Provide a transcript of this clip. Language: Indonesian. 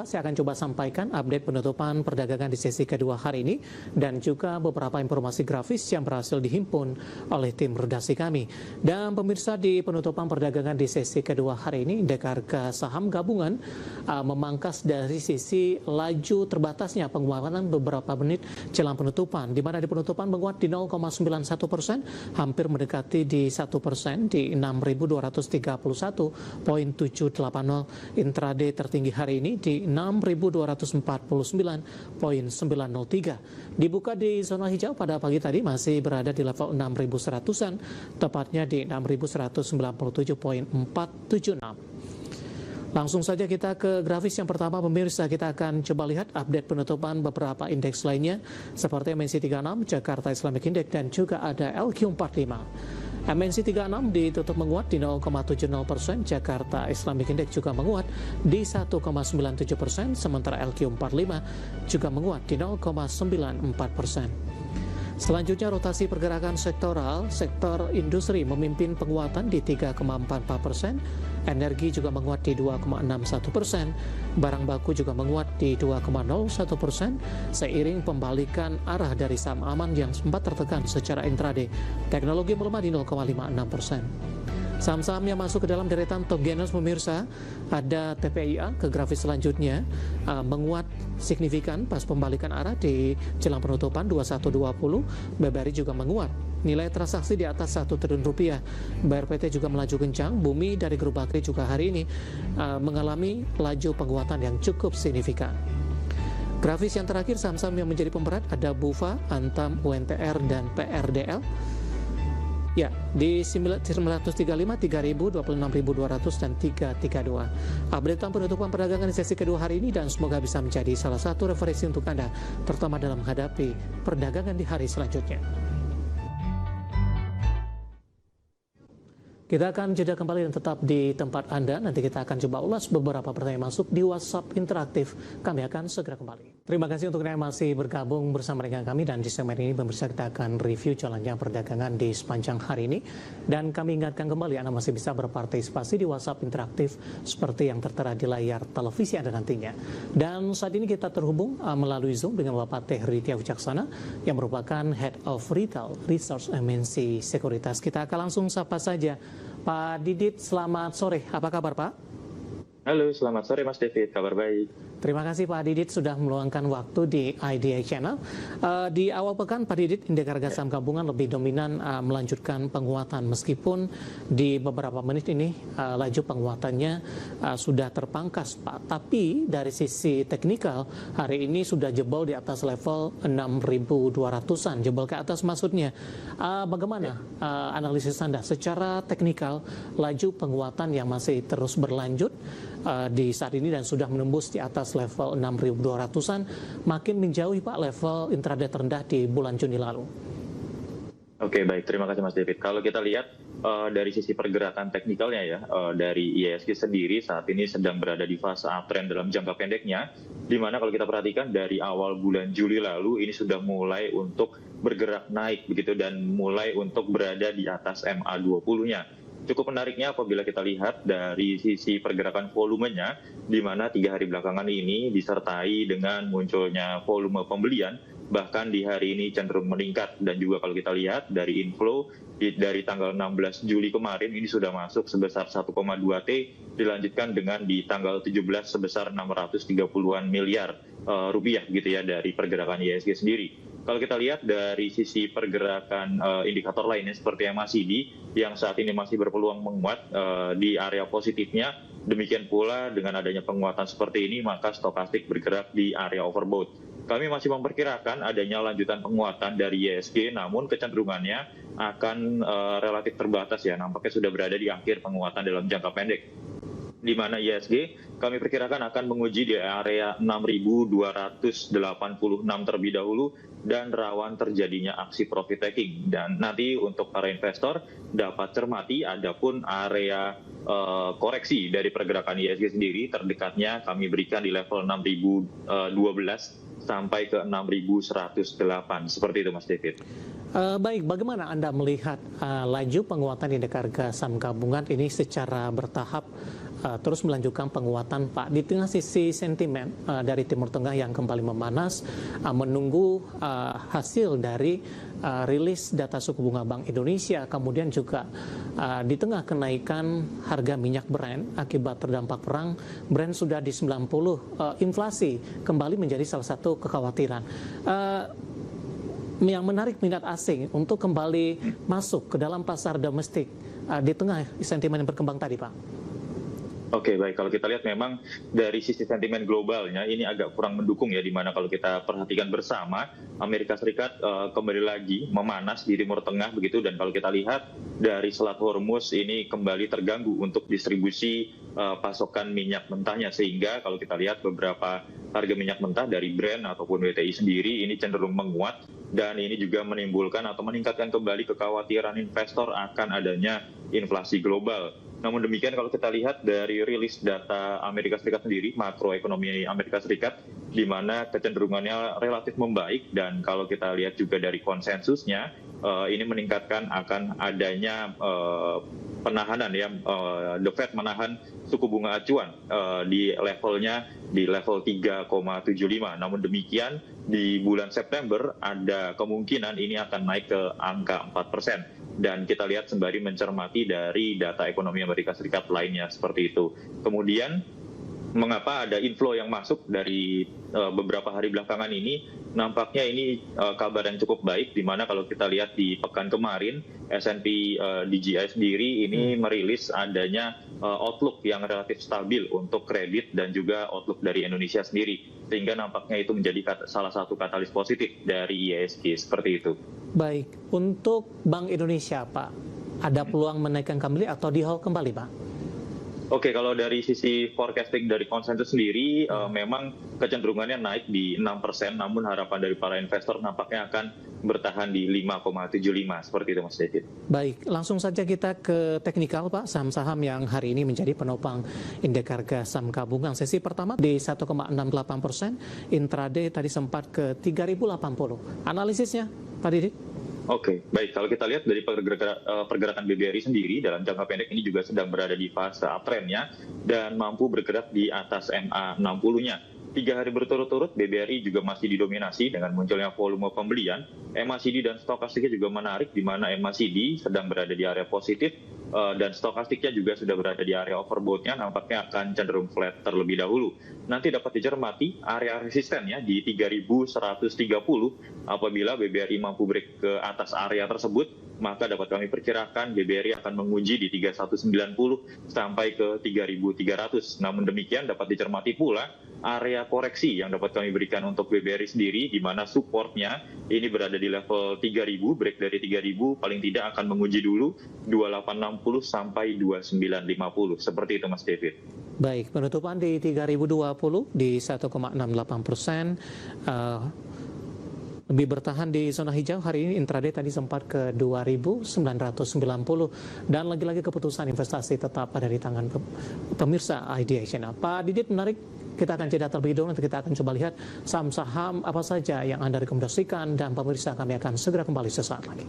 Pak, saya akan coba sampaikan update penutupan perdagangan di sesi kedua hari ini dan juga beberapa informasi grafis yang berhasil dihimpun oleh tim redaksi kami. Dan pemirsa, di penutupan perdagangan di sesi kedua hari ini, indeks harga saham gabungan memangkas dari sisi laju terbatasnya penguatan beberapa menit jelang penutupan, di mana di penutupan menguat di 0,91%, hampir mendekati di 1% di 6.231,780. Intraday tertinggi hari ini di 6.249,903. Dibuka di zona hijau pada pagi tadi masih berada di level 6.100-an, tepatnya di 6.197,476. Langsung saja kita ke grafis yang pertama, pemirsa. Kita akan coba lihat update penutupan beberapa indeks lainnya seperti MNC 36, Jakarta Islamic Index, dan juga ada LQ45. MNC 36 ditutup menguat di 0,70%, Jakarta Islamic Index juga menguat di 1,97%, sementara LQ45 juga menguat di 0,94%. Selanjutnya rotasi pergerakan sektoral, sektor industri memimpin penguatan di 3,44%, energi juga menguat di 2,61%, barang baku juga menguat di 2,01%, seiring pembalikan arah dari saham aman yang sempat tertekan secara intraday. Teknologi melemah di 0,56%. Saham-saham yang masuk ke dalam deretan top gainers, pemirsa, ada TPIA ke grafis selanjutnya, menguat signifikan pas pembalikan arah di jelang penutupan 2120. BBRI juga menguat, nilai transaksi di atas 1 triliun rupiah. BRPT juga melaju kencang. Bumi dari Grup Bakri juga hari ini mengalami laju penguatan yang cukup signifikan. Grafis yang terakhir, saham-saham yang menjadi pemberat ada BUFA, Antam, UNTR, dan PRDL. Ya, di 935, 3000, 26.200, dan 332. Updatean penutupan perdagangan di sesi kedua hari ini, dan semoga bisa menjadi salah satu referensi untuk Anda, terutama dalam menghadapi perdagangan di hari selanjutnya. Kita akan jeda kembali dan tetap di tempat Anda. Nanti kita akan coba ulas beberapa pertanyaan masuk di WhatsApp interaktif. Kami akan segera kembali. Terima kasih untuk Anda yang masih bergabung bersama dengan kami. Dan di segmen ini pemirsa, kita akan review jalannya perdagangan di sepanjang hari ini. Dan kami ingatkan kembali, Anda masih bisa berpartisipasi di WhatsApp interaktif seperti yang tertera di layar televisi Anda nantinya. Dan saat ini kita terhubung melalui Zoom dengan Bapak Teh Ritya Wicaksana yang merupakan Head of Retail Research MNC Sekuritas. Kita akan langsung sapa saja. Pak Didit, selamat sore. Apa kabar, Pak? Halo, selamat sore Mas David. Kabar baik. Terima kasih Pak Didit sudah meluangkan waktu di IDA Channel. Di awal pekan, Pak Didit, indeks harga saham gabungan lebih dominan melanjutkan penguatan. Meskipun di beberapa menit ini laju penguatannya sudah terpangkas, Pak. Tapi dari sisi teknikal, hari ini sudah jebol di atas level 6.200-an. Jebol ke atas maksudnya. Bagaimana analisis Anda secara teknikal laju penguatan yang masih terus berlanjut di saat ini dan sudah menembus di atas level 6.200-an, makin menjauhi Pak level intraday terendah di bulan Juni lalu? Oke, baik. Terima kasih Mas David. Kalau kita lihat dari sisi pergerakan teknikalnya ya, dari IHSG sendiri saat ini sedang berada di fase uptrend dalam jangka pendeknya, di mana kalau kita perhatikan dari awal bulan Juli lalu ini sudah mulai untuk bergerak naik begitu dan mulai untuk berada di atas MA20-nya. Cukup menariknya apabila kita lihat dari sisi pergerakan volumenya, di mana 3 hari belakangan ini disertai dengan munculnya volume pembelian, bahkan di hari ini cenderung meningkat. Dan juga kalau kita lihat dari inflow, dari tanggal 16 Juli kemarin ini sudah masuk sebesar 1,2 T, dilanjutkan dengan di tanggal 17 sebesar 630-an miliar rupiah gitu ya dari pergerakan IHSG sendiri. Kalau kita lihat dari sisi pergerakan indikator lainnya seperti MACD yang saat ini masih berpeluang menguat di area positifnya, demikian pula dengan adanya penguatan seperti ini maka stokastik bergerak di area overbought. Kami masih memperkirakan adanya lanjutan penguatan dari IHSG, namun kecenderungannya akan relatif terbatas ya, nampaknya sudah berada di akhir penguatan dalam jangka pendek, di mana IHSG kami perkirakan akan menguji di area 6.286 terlebih dahulu dan rawan terjadinya aksi profit taking. Dan nanti untuk para investor dapat cermati adapun area koreksi dari pergerakan IHSG sendiri, terdekatnya kami berikan di level 6.012 sampai ke 6.108. Seperti itu Mas David. Baik, bagaimana Anda melihat laju penguatan indeks harga saham gabungan ini secara bertahap terus melanjutkan penguatan Pak di tengah sisi sentimen dari Timur Tengah yang kembali memanas, menunggu hasil dari rilis data suku bunga Bank Indonesia, kemudian juga di tengah kenaikan harga minyak Brent akibat terdampak perang. Brent sudah di 90, inflasi kembali menjadi salah satu kekhawatiran yang menarik minat asing untuk kembali masuk ke dalam pasar domestik di tengah sentimen yang berkembang tadi, Pak. Oke, baik. Kalau kita lihat memang dari sisi sentimen globalnya ini agak kurang mendukung ya, di mana kalau kita perhatikan bersama, Amerika Serikat kembali lagi memanas di Timur Tengah begitu, dan kalau kita lihat dari Selat Hormuz ini kembali terganggu untuk distribusi pasokan minyak mentahnya, sehingga kalau kita lihat beberapa harga minyak mentah dari Brent ataupun WTI sendiri ini cenderung menguat, dan ini juga menimbulkan atau meningkatkan kembali kekhawatiran investor akan adanya inflasi global. Namun demikian kalau kita lihat dari rilis data Amerika Serikat sendiri, makroekonomi Amerika Serikat, di mana kecenderungannya relatif membaik, dan kalau kita lihat juga dari konsensusnya, ini meningkatkan akan adanya penahanan ya, The Fed menahan suku bunga acuan di level 3,75. Namun demikian di bulan September ada kemungkinan ini akan naik ke angka 4%. Dan kita lihat sembari mencermati dari data ekonomi Amerika Serikat lainnya seperti itu. Kemudian mengapa ada inflow yang masuk dari beberapa hari belakangan ini? Nampaknya ini kabar yang cukup baik, di mana kalau kita lihat di pekan kemarin S&P DJI sendiri ini merilis adanya outlook yang relatif stabil untuk kredit dan juga outlook dari Indonesia sendiri, sehingga nampaknya itu menjadi salah satu katalis positif dari IHSG seperti itu. Baik, untuk Bank Indonesia, Pak, ada peluang menaikkan kembali atau di-hold kembali, Pak? Oke, kalau dari sisi forecasting dari konsensus sendiri, memang kecenderungannya naik di 6%, namun harapan dari para investor nampaknya akan bertahan di 5,75, seperti itu Mas David. Baik, langsung saja kita ke teknikal, Pak. Saham-saham yang hari ini menjadi penopang indeks harga saham gabungan. Sesi pertama di 1,68%, intraday tadi sempat ke 3.080. Analisisnya, Pak Didik? Oke, baik. Kalau kita lihat dari pergerakan BBRI sendiri dalam jangka pendek ini juga sedang berada di fase uptrendnya dan mampu bergerak di atas MA 60-nya. 3 hari berturut-turut BBRI juga masih didominasi dengan munculnya volume pembelian. MACD dan stokastiknya juga menarik, di mana MACD sedang berada di area positif dan stokastiknya juga sudah berada di area overbought-nya, nampaknya akan cenderung flat terlebih dahulu. Nanti dapat dicermati area resistennya di 3.130. Apabila BBRI mampu break ke atas area tersebut, maka dapat kami perkirakan BBRI akan menguji di 3.190 sampai ke 3.300. Namun demikian dapat dicermati pula area koreksi yang dapat kami berikan untuk BBRI sendiri, di mana supportnya ini berada di level 3.000, break dari 3.000 paling tidak akan menguji dulu 2860 sampai 2950. Seperti itu Mas David. Baik, penutupan di 3.020 di 1,68%. Lebih bertahan di zona hijau hari ini. Intraday tadi sempat ke 2.990, dan lagi-lagi keputusan investasi tetap ada di tangan pemirsa IDIation. Pak Didit, menarik. Kita akan jeda terlebih dahulu, nanti kita akan coba lihat saham-saham apa saja yang Anda rekomendasikan, dan pemirsa kami akan segera kembali sesaat lagi.